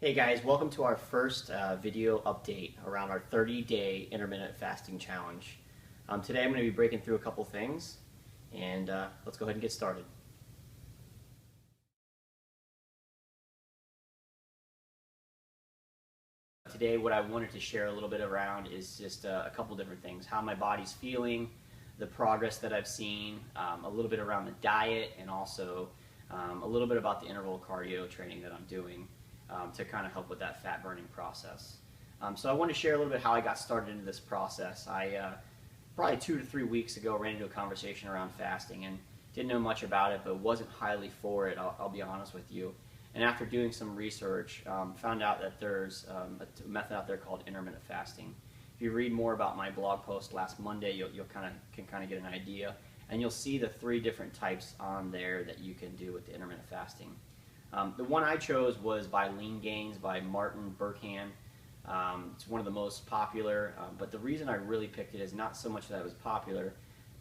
Hey guys, welcome to our first video update around our 30-day intermittent fasting challenge. Today I'm going to be breaking through a couple things, and let's go ahead and get started. Today what I wanted to share a little bit around is just a couple different things. How my body's feeling, the progress that I've seen, a little bit around the diet, and also a little bit about the interval cardio training that I'm doing. To kind of help with that fat burning process. So I want to share a little bit how I got started into this process. I probably 2 to 3 weeks ago ran into a conversation around fasting and didn't know much about it, but wasn't highly for it, I'll be honest with you. And after doing some research, found out that there's a method out there called intermittent fasting. If you read more about my blog post last Monday, you'll can get an idea, and you'll see the 3 different types on there that you can do with the intermittent fasting. The one I chose was by LeanGains by Berkhan. It's one of the most popular, but the reason I really picked it is not so much that it was popular,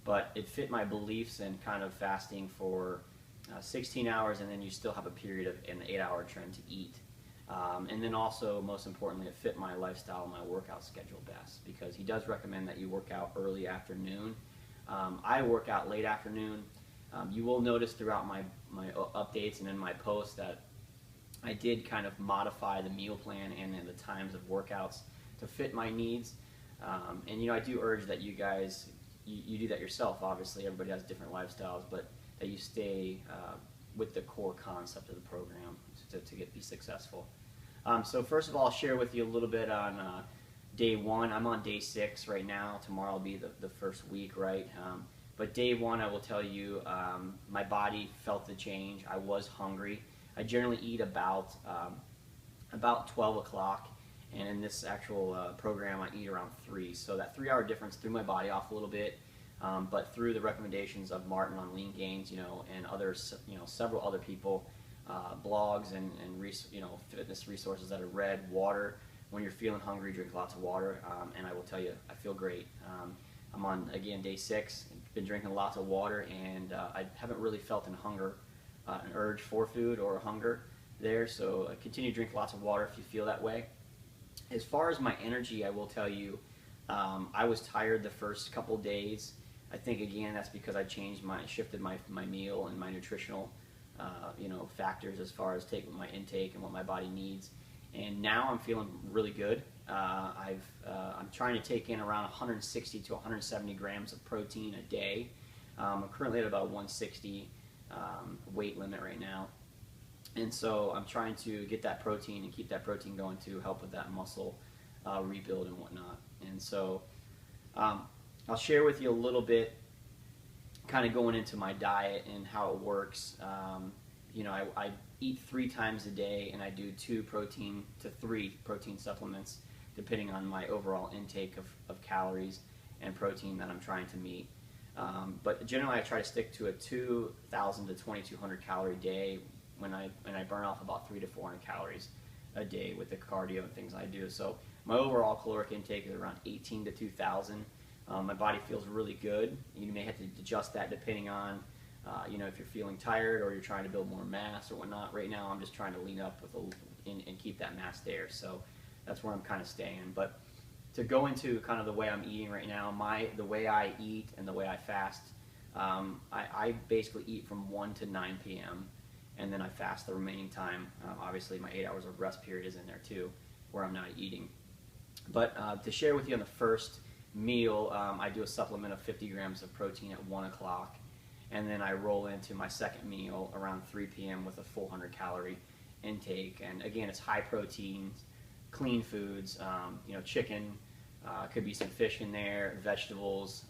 but it fit my beliefs in kind of fasting for 16 hours, and then you still have a period of an 8-hour trend to eat. And then also, most importantly, it fit my lifestyle and my workout schedule best, because he does recommend that you work out early afternoon. I work out late afternoon. You will notice throughout my updates and in my posts that I did kind of modify the meal plan and the times of workouts to fit my needs. And I do urge that you guys, you do that yourself. Obviously, everybody has different lifestyles, but that you stay with the core concept of the program to be successful. So first of all, I'll share with you a little bit on day 1. I'm on day 6 right now. Tomorrow will be the first week, right? But day 1, I will tell you, my body felt the change. I was hungry. I generally eat about 12 o'clock, and in this actual program, I eat around 3. So that 3-hour difference threw my body off a little bit. But through the recommendations of Martin on LeanGains, and others, several other people, blogs and fitness resources that I read, water. When you're feeling hungry, drink lots of water, and I will tell you, I feel great. I'm on, again, day 6, been drinking lots of water, and I haven't really felt an urge for food or hunger there, so continue to drink lots of water if you feel that way. As far as my energy, I will tell you, I was tired the first couple days. I think, again, that's because I shifted my meal and my nutritional factors as far as taking my intake and what my body needs. And now I'm feeling really good. I'm trying to take in around 160 to 170 grams of protein a day. I'm currently at about 160 weight limit right now. And so I'm trying to get that protein and keep that protein going to help with that muscle rebuild and whatnot. And so I'll share with you a little bit kind of going into my diet and how it works. I eat 3 times a day, and I do 2 to 3 protein supplements depending on my overall intake of calories and protein that I'm trying to meet. But generally I try to stick to a 2,000 to 2,200 calorie day when I burn off about 300 to 400 calories a day with the cardio and things I do. So my overall caloric intake is around 18 to 2,000. My body feels really good. You may have to adjust that depending on if you're feeling tired or you're trying to build more mass or whatnot. Right now I'm just trying to lean up and keep that mass there. So that's where I'm kind of staying. But to go into kind of the way I'm eating right now, the way I eat and the way I fast, I basically eat from 1 to 9 p.m. and then I fast the remaining time. Obviously my 8 hours of rest period is in there too, where I'm not eating. But to share with you on the first meal, I do a supplement of 50 grams of protein at 1 o'clock. And then I roll into my second meal around 3 p.m. with a 400 calorie intake. And again, it's high protein, clean foods, chicken, could be some fish in there, vegetables,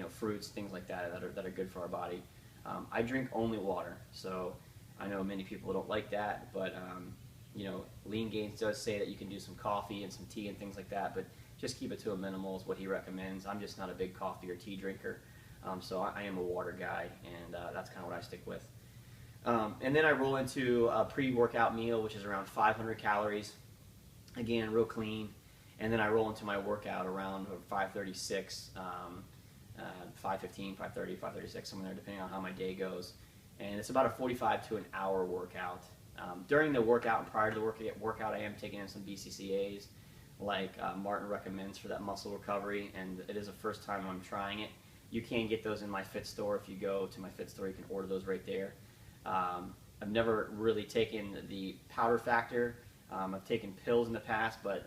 fruits, things like that are good for our body. I drink only water, so I know many people don't like that, but LeanGains does say that you can do some coffee and some tea and things like that, but just keep it to a minimal is what he recommends. I'm just not a big coffee or tea drinker. So I am a water guy, and that's kind of what I stick with. And then I roll into a pre-workout meal, which is around 500 calories. Again, real clean. And then I roll into my workout around 5:36, 5:15, 5:30, 5:36, somewhere there, depending on how my day goes. And it's about a 45 to an hour workout. During the workout and prior to the workout, I am taking in some BCCAs, like Martin recommends for that muscle recovery, and it is the first time I'm trying it. You can get those in my Fit Store. If you go to my Fit Store, you can order those right there. I've never really taken the powder factor. I've taken pills in the past, but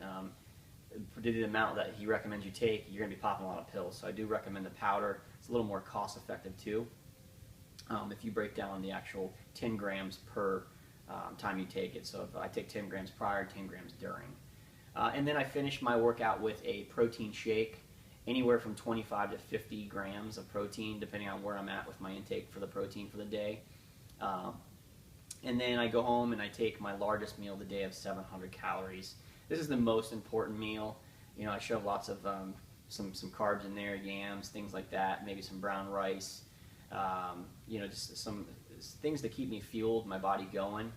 due to the amount that he recommends you take, you're going to be popping a lot of pills. So I do recommend the powder. It's a little more cost effective too. If you break down the actual 10 grams per time you take it. So if I take 10 grams prior, 10 grams during. And then I finish my workout with a protein shake, anywhere from 25 to 50 grams of protein, depending on where I'm at with my intake for the protein for the day. And then I go home and I take my largest meal of the day of 700 calories. This is the most important meal. You know, I shove lots of some carbs in there, yams, things like that, maybe some brown rice, you know, just some things to keep me fueled, my body going.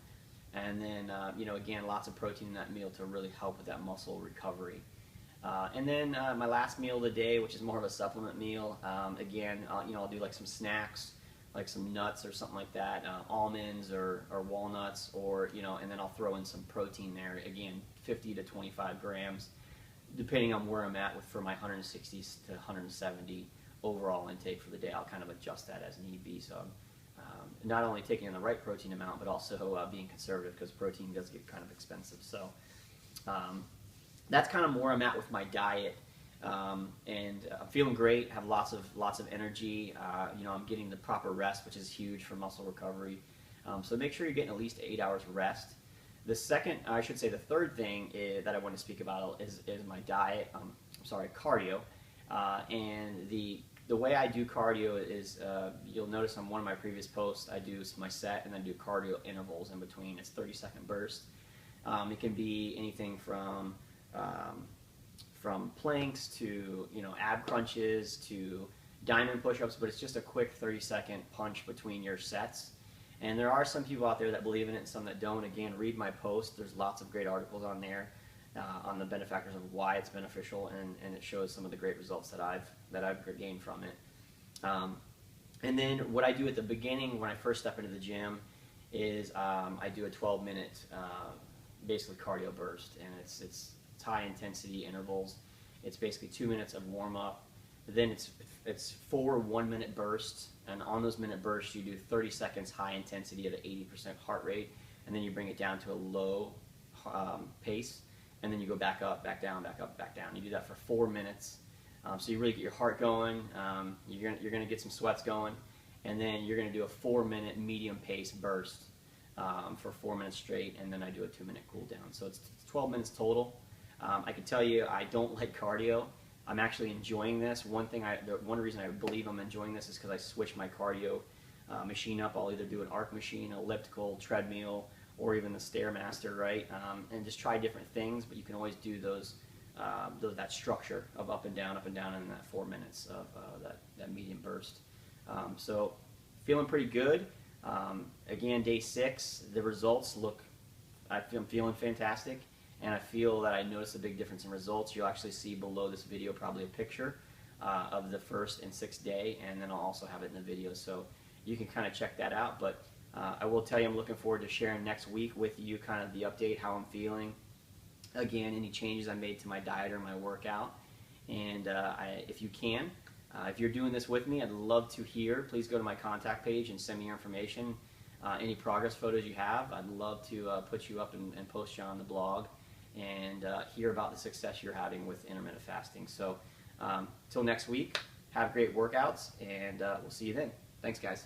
And then, you know, again, lots of protein in that meal to really help with that muscle recovery. And then my last meal of the day, which is more of a supplement meal, again, you know, I'll do like some snacks, like some nuts or something like that, almonds or walnuts, or, you know, and then I'll throw in some protein there, again, 50 to 25 grams, depending on where I'm at for my 160 to 170 overall intake for the day. I'll kind of adjust that as need be. So I'm not only taking in the right protein amount, but also being conservative, because protein does get kind of expensive. So that's kind of where I'm at with my diet. And I'm feeling great, have lots of energy. You know, I'm getting the proper rest, which is huge for muscle recovery. So make sure you're getting at least 8 hours rest. The third thing that I want to speak about is my diet. Cardio. And the way I do cardio is, you'll notice on one of my previous posts, I do my set and then do cardio intervals in between. It's 30-second bursts. It can be anything from planks to, you know, ab crunches to diamond push-ups, but it's just a quick 30-second punch between your sets. And there are some people out there that believe in it and some that don't. Again, read my post. There's lots of great articles on there on the benefactors of why it's beneficial, and it shows some of the great results that I've gained from it. And then what I do at the beginning when I first step into the gym is I do a 12-minute basically cardio burst, and it's high intensity intervals. It's basically 2 minutes of warm up. Then it's 4 1-minute bursts, and on those minute bursts you do 30 seconds high intensity at an 80% heart rate, and then you bring it down to a low pace, and then you go back up, back down, back up, back down. You do that for 4 minutes. So you really get your heart going. You're gonna get some sweats going, and then you're gonna do a 4-minute medium pace burst for 4 minutes straight, and then I do a 2-minute cool down. So it's 12 minutes total. I can tell you I don't like cardio. I'm actually enjoying this. One reason I believe I'm enjoying this is because I switch my cardio machine up. I'll either do an arc machine, elliptical, treadmill, or even the Stairmaster, right? And just try different things, but you can always do that structure of up and down, in that 4 minutes of that medium burst. So feeling pretty good. Again, day 6, the results I'm feeling fantastic. And I feel that I noticed a big difference in results. You'll actually see below this video probably a picture of the first and 6th day, and then I'll also have it in the video, so you can kind of check that out. But I will tell you, I'm looking forward to sharing next week with you kind of the update, how I'm feeling. Again, any changes I made to my diet or my workout. And if you can, if you're doing this with me, I'd love to hear. Please go to my contact page and send me your information. Any progress photos you have, I'd love to put you up and post you on the blog, and hear about the success you're having with intermittent fasting. So till next week, have great workouts, and we'll see you then. Thanks, guys.